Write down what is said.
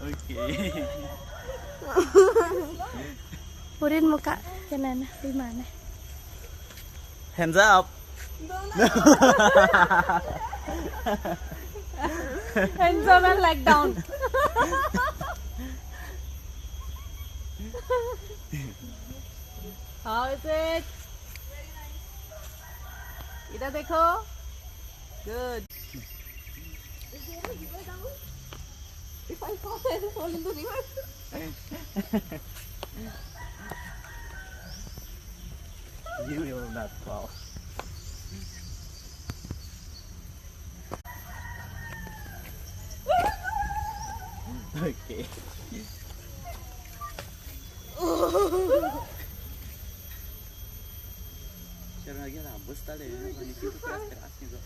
Okay. Put in muka kanan di mana? Hands up. Hands up and leg down. How is it? इधर देखो. Good. If I fall, I will fall into the river. You will not fall. Okay. Cara lagi lah, bus tadi, ini situ keras keras juga.